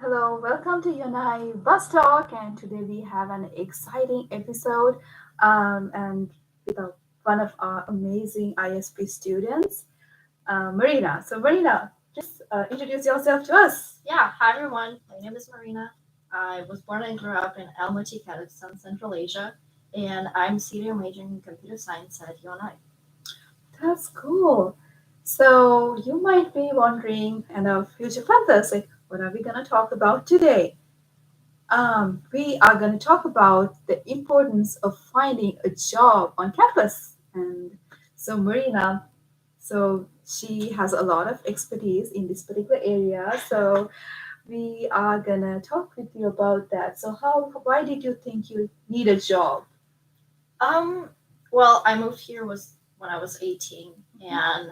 Hello, welcome to UNI BuzZ Talk, and today we have an exciting episode, and with one of our amazing ISP students, Marina. So, Marina, just introduce yourself to us. Yeah, hi everyone. My name is Marina. I was born and grew up in Almaty, Kazakhstan, Central Asia, and I'm senior majoring in computer science at UNI. That's cool. So, you might be wondering, and our future planners, like, what are we gonna talk about today? We are going to talk about the importance of finding a job on campus. And so, Marina, so she has a lot of expertise in this particular area. So, we are going to talk with you about that. So, why did you think you need a job? Um, well, I moved here was when I was 18, and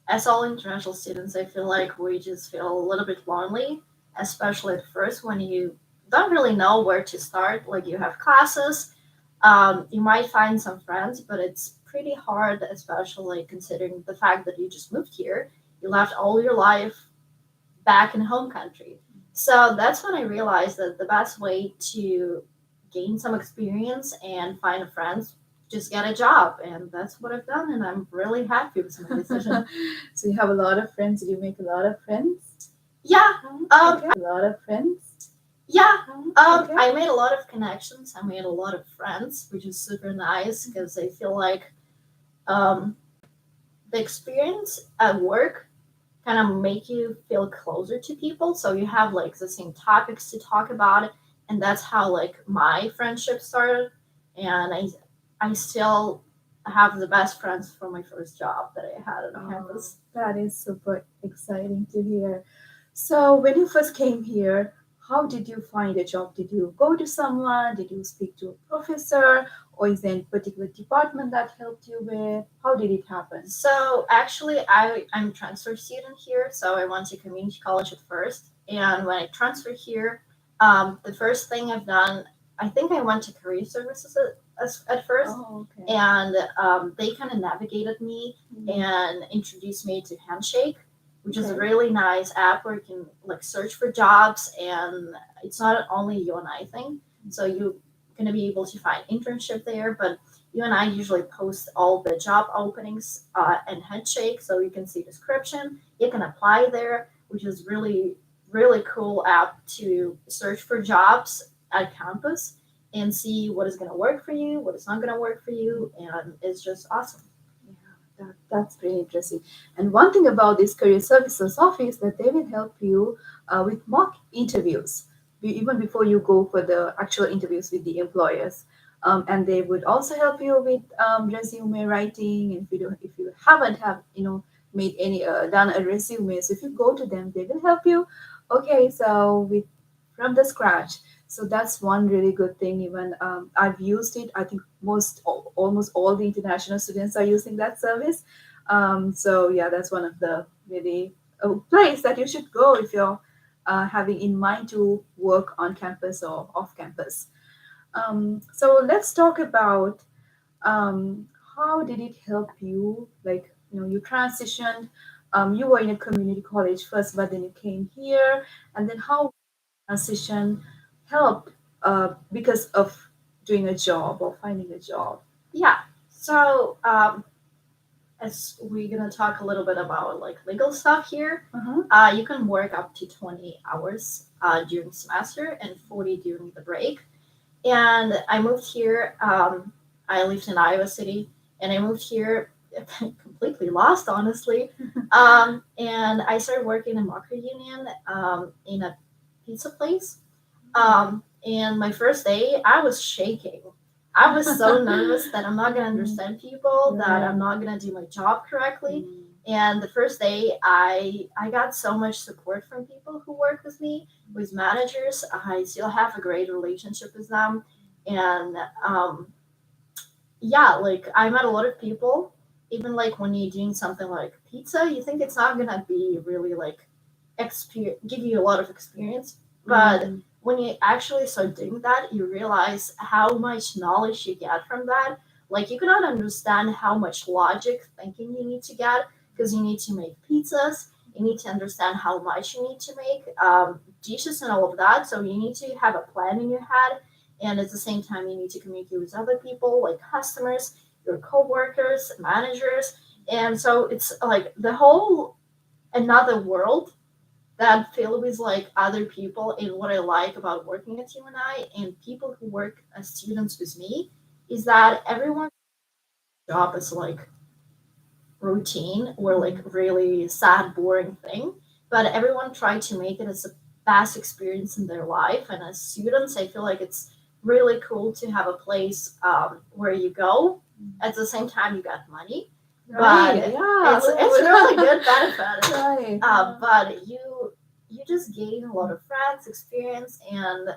as all international students, I feel like we just feel a little bit lonely, especially at first when you don't really know where to start. Like you have classes, you might find some friends, but it's pretty hard, especially considering the fact that you just moved here. You left all your life back in home country. So that's when I realized that the best way to gain some experience and find a friend, just get a job. And that's what I've done. And I'm really happy with my decision. So, you have a lot of friends. Did you make a lot of friends? Yeah. Okay. A lot of friends. Yeah. Okay. I made a lot of connections. I made a lot of friends, which is super nice because I feel like um, the experience at work kind of make you feel closer to people, so you have like the same topics to talk about, and that's how like my friendship started. And I still have the best friends from my first job that I had on campus. That is super exciting to hear. So, when you first came here, how did you find a job? Did you go to someone? Did you speak to a professor? Or is there any particular department that helped you with? How did it happen? So actually, I'm a transfer student here, so I went to community college at first. And when I transferred here, the first thing I've done, I think I went to career services at first, Oh, okay. and they kind of navigated me and introduced me to Handshake, which is a Okay. really nice app where you can like search for jobs, and it's not only a UNI thing, so you're gonna be able to find internship there, but UNI usually post all the job openings and Handshake, so you can see description. You can apply there, which is really cool app to search for jobs at campus and see what is going to work for you, what is not going to work for you, and it's just awesome. That's pretty interesting. And one thing about this career services office that they will help you with mock interviews even before you go for the actual interviews with the employers. And they would also help you with resume writing. And if you haven't have made any done a resume, so if you go to them, they will help you. Okay, so with from the scratch. So that's one really good thing. Even I've used it. I think almost all the international students are using that service. So yeah, that's one of the really place that you should go if you're having in mind to work on campus or off campus. So let's talk about how did it help you? Like you transitioned. You were in a community college first, but then you came here, and then how transition helped because of doing a job or finding a job. Yeah. So as we're gonna talk a little bit about like legal stuff here, Uh-huh. you can work up to 20 hours during semester and 40 during the break. And I moved here. I lived in Iowa City, and I moved here completely lost, honestly. And I started working in Market Union in a pizza place. And my first day, I was shaking. I was so nervous that I'm not gonna understand people, that I'm not gonna do my job correctly. And the first day, I got so much support from people who work with me, with managers. I still have a great relationship with them, and yeah, like I met a lot of people. Even like when you're doing something like pizza, you think it's not gonna be really like give you a lot of experience, but when you actually start doing that, you realize how much knowledge you get from that. Like you cannot understand how much logic thinking you need to get because you need to make pizzas You need to understand how much you need to make dishes and all of that. So you need to have a plan in your head, and at the same time, you need to communicate with other people, like customers, your coworkers, managers, and so it's like the whole another world that filled with like other people. And what I like about working at UNI and people who work as students with me is that everyone's job is like routine or like really sad, boring thing, but everyone tried to make it as a best experience in their life. And as students, I feel like it's really cool to have a place where you go. At the same time, you got money, Right. but Yeah. it's really good benefit. Right. But you just gain a lot of friends, experience, and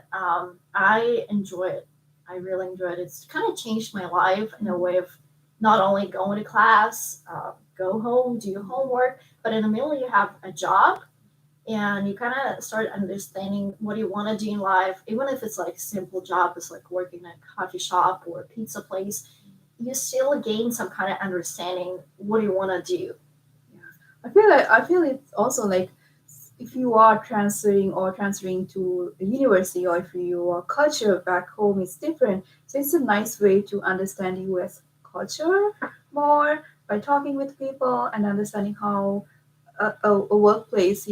I enjoy it. I really enjoy it. It's kind of changed my life in a way of not only going to class, go home, do your homework, but in the middle you have a job and you kind of start understanding what you want to do in life, even if it's like a simple job, it's like working at a coffee shop or a pizza place. You still gain some kind of understanding what you want to do. I feel it's also like if you are transferring to a university, or if your culture back home is different, so it's a nice way to understand US culture more by talking with people and understanding how a workplace,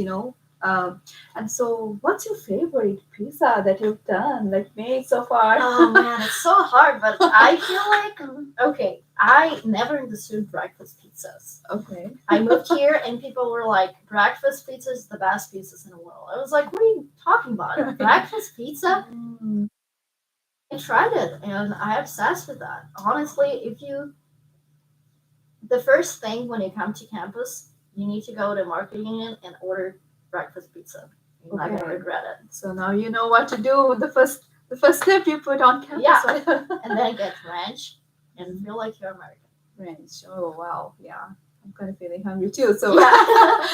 and so what's your favorite pizza that you've done, like made so far? Oh man, it's so hard, but I feel like okay, I never understood breakfast pizzas. Okay. I moved here and people were like, breakfast pizza is the best pizzas in the world. I was like, what are you talking about? Breakfast pizza? Mm, I tried it and I obsessed with that. Honestly, if you the first thing when you come to campus, you need to go to Market Union and order breakfast pizza. You're not gonna okay. regret it. So now you know what to do. The first step you put on campus, Yeah. right? And then get ranch and feel like you're American. Ranch. Oh wow, yeah. I'm kind of feeling hungry too. So Yeah.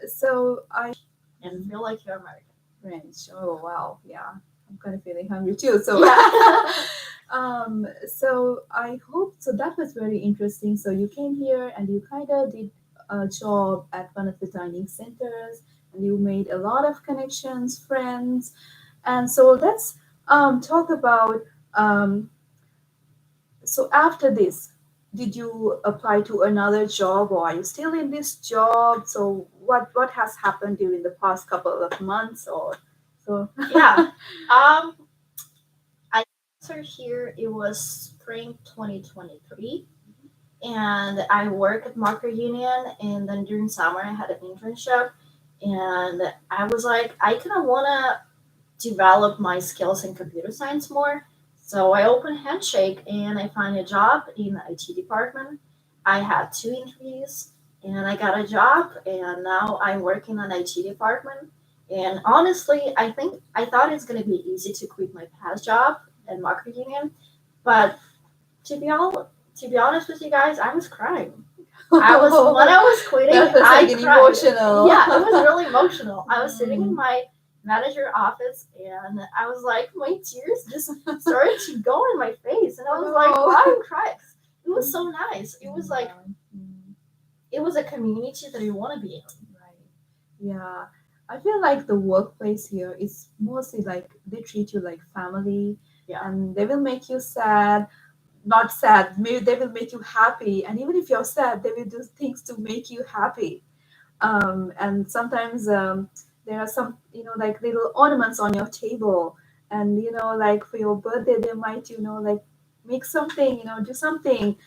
so I And feel like you're American. ranch. Oh wow, yeah. I'm kind of feeling hungry too. So Yeah. so I hope so. That was very interesting. So you came here and you kind of did a job at one of the dining centers, and you made a lot of connections, friends, and so let's talk about so after this, did you apply to another job, or are you still in this job? So what has happened during the past couple of months, or so? Yeah. Um, I started here. It was spring 2023, and I work at Market Union. And then during summer, I had an internship, and I was like, I kind of want to develop my skills in computer science more. So I opened Handshake, and I found a job in the IT department. I had two interviews, and I got a job, and now I'm working on IT department. And honestly, I thought it's gonna be easy to quit my past job at Market Union, but to be all to be honest with you guys, I was crying. I was when I was quitting, That was I like an cried. emotional. Yeah, it was really emotional. I was sitting in Mm. my manager office and I was like, my tears just started to go in my face, and I was like, Oh. why I'm crying? It was so nice. It was like Mm, it was a community that you want to be in. right. Yeah. I feel like the workplace here is mostly like they treat you like family, Yeah. and they will make you sad, not sad, maybe they will make you happy, and even if you're sad, they will do things to make you happy. And sometimes there are some, like little ornaments on your table, and like for your birthday they might, like make something, do something,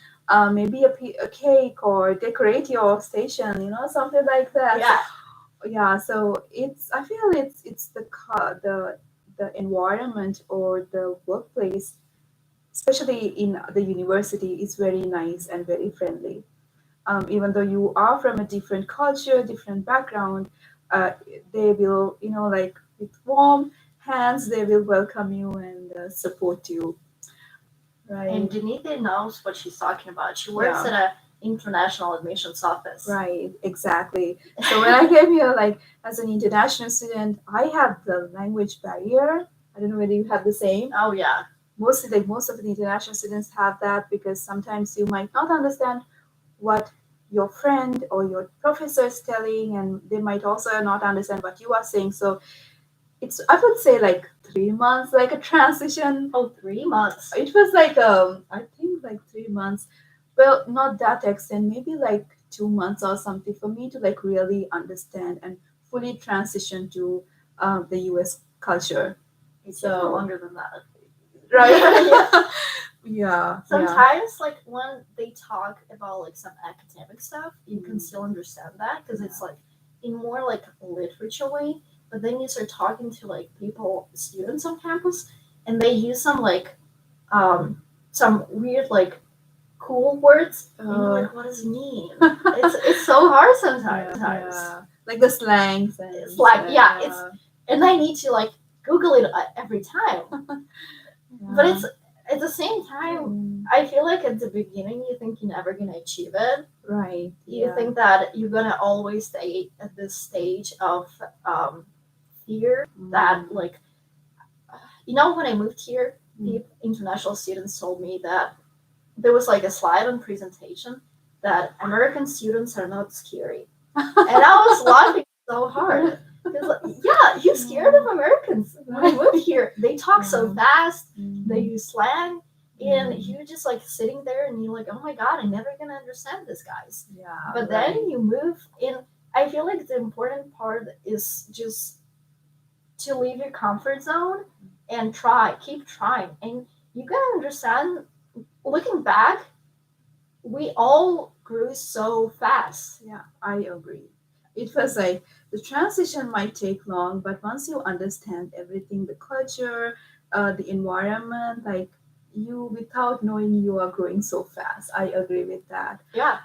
maybe a cake, or decorate your station, something like that. Yeah. Yeah, so I feel it's the environment, or the workplace, especially in the university, is very nice and very friendly. Even though you are from a different culture, different background, uh, they will, like with warm hands, they will welcome you and support you. And Right. Denise knows what she's talking about. She works at a international admissions office. Right, exactly. So when I came here, like as an international student, I have the language barrier. I don't know whether you have the same. Oh yeah. Mostly, like most of the international students have that, because sometimes you might not understand what your friend or your professor is telling, and they might also not understand what you are saying. So it's, I would say, like 3 months, like a transition. Oh, 3 months. It was like I think like 3 months. Well, not that extent, maybe like 2 months or something for me to like really understand and fully transition to the US culture. It's even So longer than that. right. Yeah. Yeah, yeah. Sometimes, like when they talk about like some academic stuff, you can still understand that because it's like in more like literature way. But then you start talking to like people, students on campus, and they use um some weird like cool words, and you're like, what does it mean? It's so hard sometimes. Yeah. Like the slangs and It's like yeah, it's and I need to like Google it every time. But it's at the same time, I feel like at the beginning you think you're never gonna achieve it. right. You think that you're gonna always stay at this stage of fear that like when I moved here, the international students told me that there was like a slide on presentation that American students are not scary, and I was laughing so hard. Because yeah, you're scared of Americans when I moved here. They talk so fast, they use slang, and you're just like sitting there and you're like, oh my god, I'm never gonna understand this, guys. Yeah. But then you move in. I feel like the important part is just to leave your comfort zone and keep trying, and you gotta understand. Looking back, we all grew so fast. Yeah, I agree. It was like the transition might take long, but once you understand everything, the culture, the environment, like you, without knowing, you are growing so fast. I agree with that. Yeah.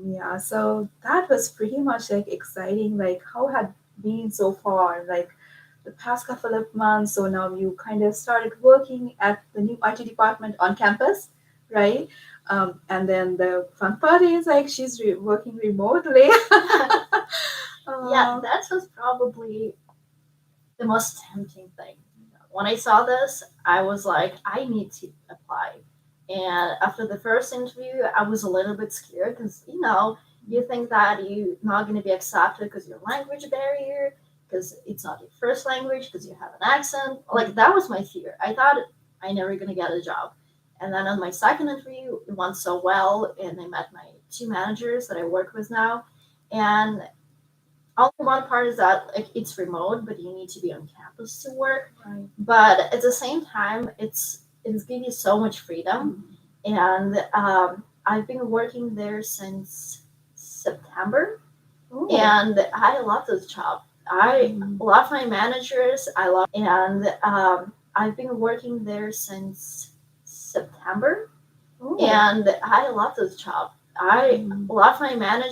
Yeah, so that was pretty much like exciting. Like, how had been so far, like the past couple of months. So now you kind of started working at the new IT department on campus, right? And then the fun part is like she's working remotely. Yeah, that was probably the most tempting thing. When I saw this, I was like, I need to apply. And after the first interview, I was a little bit scared because, you think that you're not going to be accepted because your language barrier, because it's not your first language, because you have an accent. Like, that was my fear. I thought I never going to get a job. And then on my second interview, it went so well, and I met my two managers that I work with now. And only one part is that like it's remote, but you need to be on campus to work. Right. But at the same time, it's giving you so much freedom, and I've been working there since September, Ooh. and I love this job. I love my managers. I love, and I've been working there since September, Ooh. and I love this job. I love my manager.